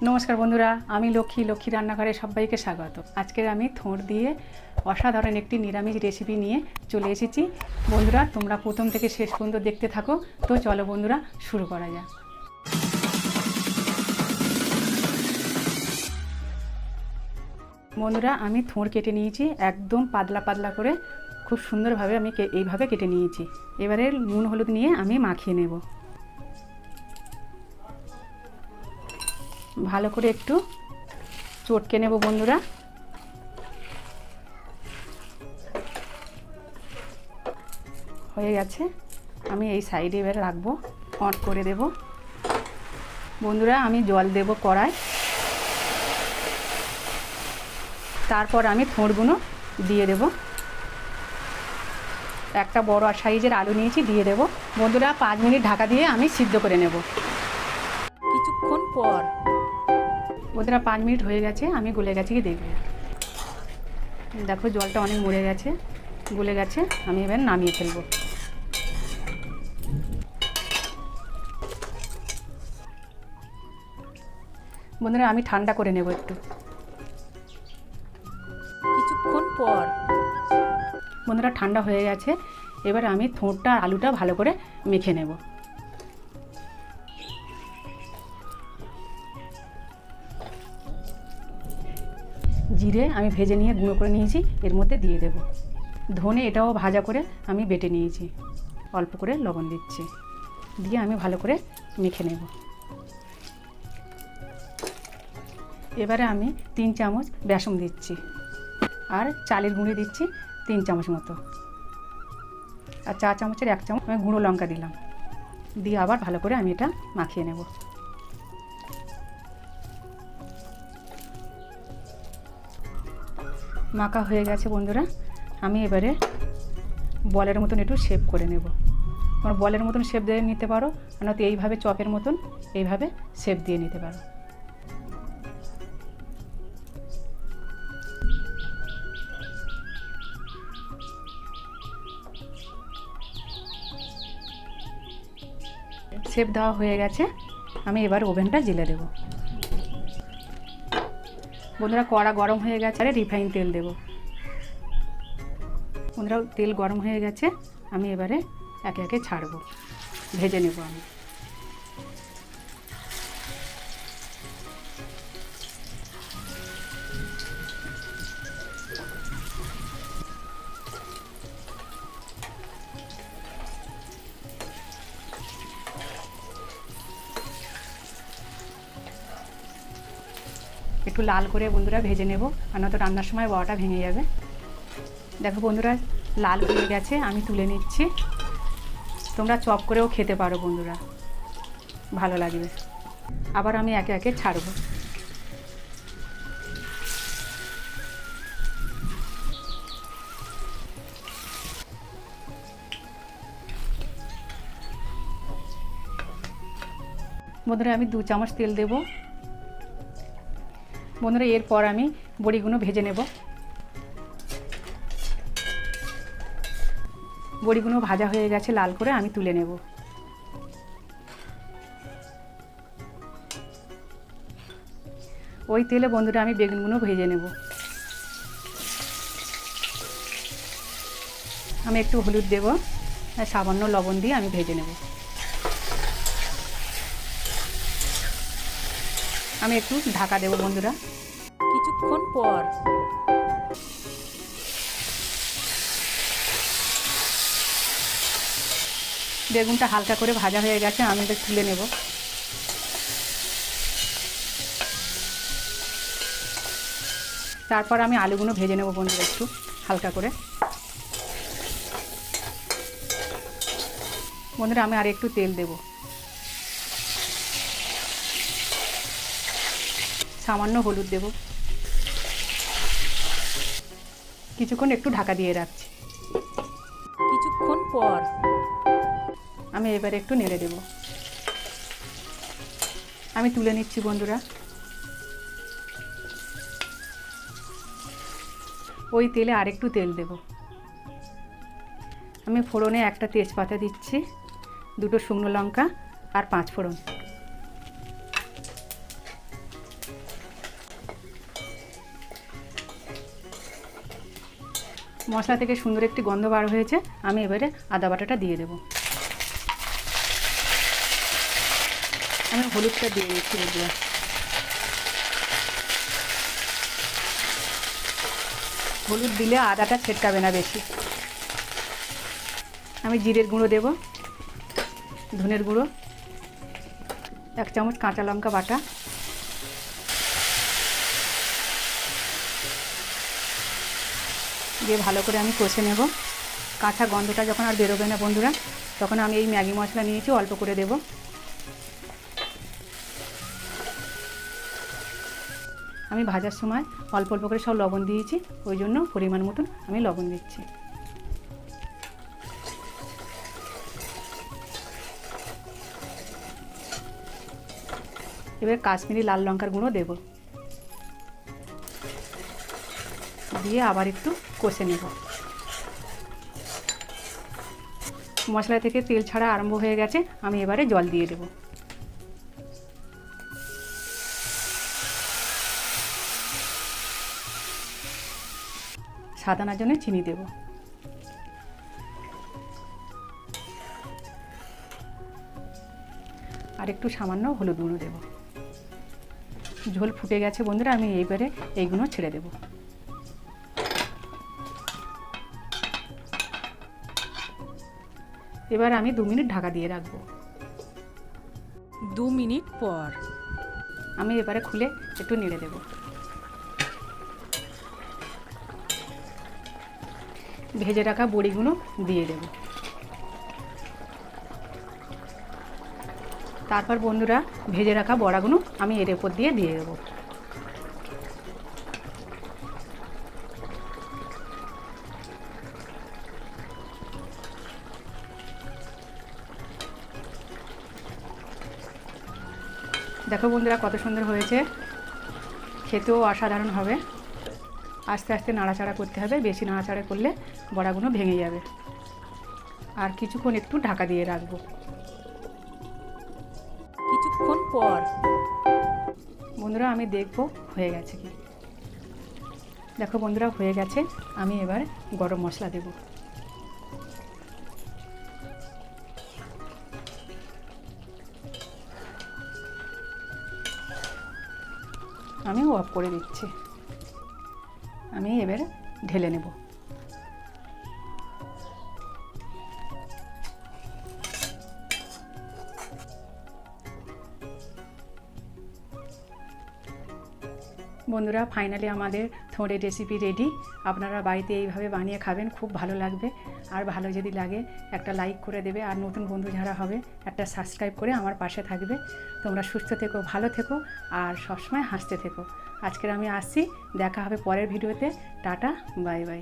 নমস্কার বন্ধুরা, আমি লক্ষ্মী রান্নাঘরে সবাইকে স্বাগত। আজকে আমি থোর দিয়ে অসাধারণ একটি নিরামিষ রেসিপি নিয়ে চলে এসেছি। বন্ধুরা, তোমরা প্রথম থেকে শেষ পর্যন্ত দেখতে থাকো। তো চলো বন্ধুরা, শুরু করা যাক। বন্ধুরা, আমি থোর কেটে নিয়েছি একদম পাতলা পাতলা করে, খুব সুন্দরভাবে আমি এইভাবে কেটে নিয়েছি। এবারে নুন হলুদ নিয়ে আমি মাখিয়ে নেব। ভালো করে একটু চটকে নেব বন্ধুরা। হয়ে গেছে, আমি এই সাইডে এবার রাখবো, অন করে দেব। বন্ধুরা, আমি জল দেব কড়াই, তারপর আমি থোড়গুলো দিয়ে দেব। একটা বড় সাইজের আলু নিয়েছি, দিয়ে দেব। বন্ধুরা, 5 মিনিট ঢাকা দিয়ে আমি সিদ্ধ করে নেব। কিছুক্ষণ পর বন্ধুরা 5 মিনিট হয়ে গেছে, আমি গলে গেছে কি দেখব। দেখো জলটা অনেক মরে গেছে, গলে গেছে। আমি এবার নামিয়ে ফেলব। বন্ধুরা, আমি ঠান্ডা করে নেব একটু। কিছুক্ষণ পর বন্ধুরা ঠান্ডা হয়ে গেছে, এবার আমি থোড়টা আর আলুটা ভালো করে মেখে নেব। জিরে আমি ভেজে নিয়ে গুঁড়ো করে নিয়েছি, এর মধ্যে দিয়ে দেব। ধনে এটাও ভাজা করে আমি বেটে নিয়েছি, অল্প করে লবণ দিচ্ছি, দিয়ে আমি ভালো করে মেখে নেব। এবারে আমি 3 চামচ বেসন দিচ্ছি, আর চালের গুঁড়ি দিচ্ছি 3 চামচ মতো, আর 4 চামচের 1 চামচ আমি গুঁড়ো লঙ্কা দিলাম, দিয়ে আবার ভালো করে আমি এটা মাখিয়ে নেব। মাখা হয়ে গেছে বন্ধুরা, আমি এবারে বলের মতন একটু শেপ করে নেব। তোমরা বলের মতন শেপ দিয়ে নিতে পারো, নয়তো এইভাবে চপের মতন এইভাবে শেপ দিয়ে নিতে পারো। শেপ দেওয়া হয়ে গেছে, আমি এবার ওভেনটা জ্বেলে দেব। বন্ধুরা, কড়া গরম হয়ে গেছে, আর রিফাইন তেল দেব। বন্ধুরা, তেল গরম হয়ে গেছে, আমি এবারে একে একে ছাড়বো, ভেজে নেব আমি। একটু লাল করে বন্ধুরা ভেজে নেব, আর নয়তো রান্নার সময় বড়াটা ভেঙে যাবে। দেখো বন্ধুরা, লাল হয়ে গেছে, আমি তুলে নিচ্ছি। তোমরা চপ করেও খেতে পারো বন্ধুরা, ভালো লাগবে। আবার আমি একে একে ছাড়ব। বন্ধুরা, আমি 2 চামচ তেল দেব। বন্ধুরা, এরপর আমি বড়িগুলো ভেজে নেব। বড়িগুলো ভাজা হয়ে গেছে লাল করে, আমি তুলে নেব। ওই তেলে বন্ধুরা আমি বেগুনগুলো ভেজে নেব। আমি একটু হলুদ দেব, আর সামান্য লবণ দিয়ে আমি ভেজে নেব। আমি একটু ঢাকা দেব বন্ধুরা। কিছুক্ষণ পর বেগুনটা হালকা করে ভাজা হয়ে গেছে, আমি এটা তুলে নেব। তারপর আমি আলুগুলো ভেজে নেব বন্ধুরা, একটু হালকা করে। বন্ধুরা, আমি আর একটু তেল দেব, সামান্য হলুদ দেব। কিছুক্ষণ একটু ঢাকা দিয়ে রাখছি। কিছুক্ষণ পর আমি এবারে একটু নেড়ে দেব। আমি তুলে নিচ্ছি বন্ধুরা। ওই তেলে আরেকটু তেল দেব। আমি ফোড়নে একটা তেজপাতা দিচ্ছি, 2টো শুকনো লঙ্কা আর 5 ফোড়ন। মশলা থেকে সুন্দর একটি গন্ধ বার হয়েছে, আমি এবারে আদা বাটাটা দিয়ে দেবো। আমি হলুদটা দিয়ে দিচ্ছি বন্ধুরা। হলুদ দিলে আদাটা ছেটকাবে না বেশি। আমি জিরের গুঁড়ো দেব, ধনের গুঁড়ো, 1 চামচ কাঁচা লঙ্কা বাটা, দিয়ে ভালো করে আমি কষে নেব। কাঁচা গন্ধটা যখন আর বেরোবে না বন্ধুরা, তখন আমি এই ম্যাগি মশলা নিয়েছি, অল্প করে দেব। আমি ভাজার সময় অল্প অল্প করে সব লবণ দিয়েছি, ওই জন্য পরিমাণ মতন আমি লবণ দিচ্ছি। এবার কাশ্মীরি লাল লঙ্কার গুঁড়ো দেব, দিয়ে আবার একটু কষে নেব। মশলা থেকে তেল ছাড়া আরম্ভ হয়ে গেছে, আমি এবারে জল দিয়ে দেব। স্বাদ আনার জন্য চিনি দেব। আর একটু সামান্য হলুদ গুঁড়ো দেব। ঝোল ফুটে গেছে বন্ধুরা, আমি এইবারে এইগুলো ছেড়ে দেব। এবার আমি 2 মিনিট ঢাকা দিয়ে রাখবো। 2 মিনিট পর আমি এবারে খুলে একটু নেড়ে দেব। ভেজে রাখা বড়িগুলো দিয়ে দেব। তারপর বন্ধুরা ভেজে রাখা বড়াগুলো আমি এর উপর দিয়ে দেব। দেখো বন্ধুরা কত সুন্দর হয়েছে, খেতেও অসাধারণ হবে। আস্তে আস্তে নাড়াচাড়া করতে হবে, বেশি নাড়াচাড়া করলে বড়াগুলো ভেঙে যাবে। আর কিছুক্ষণ একটু ঢাকা দিয়ে রাখবো। কিছুক্ষণ পর বন্ধুরা আমি দেখবো হয়ে গেছে কি। দেখো বন্ধুরা হয়ে গেছে, আমি এবার গরম মশলা দেব। আমি অফ করে দিচ্ছি। আমি এবার ঢেলে নেব। বন্ধুরা ফাইনালি আমাদের থোড়ের রেসিপি রেডি। আপনারা বাড়িতে এইভাবে বানিয়ে খাবেন, খুব ভালো লাগবে। আর ভালো যদি লাগে একটা লাইক করে দেবে, আর নতুন বন্ধু যারা হবে একটা সাবস্ক্রাইব করে আমার পাশে থাকবে। তোমরা সুস্থ থেকো, ভালো থেকো, আর সবসময় হাসতে থেকো। আজকের আমি আসছি, দেখা হবে পরের ভিডিওতে। Tata, bye bye.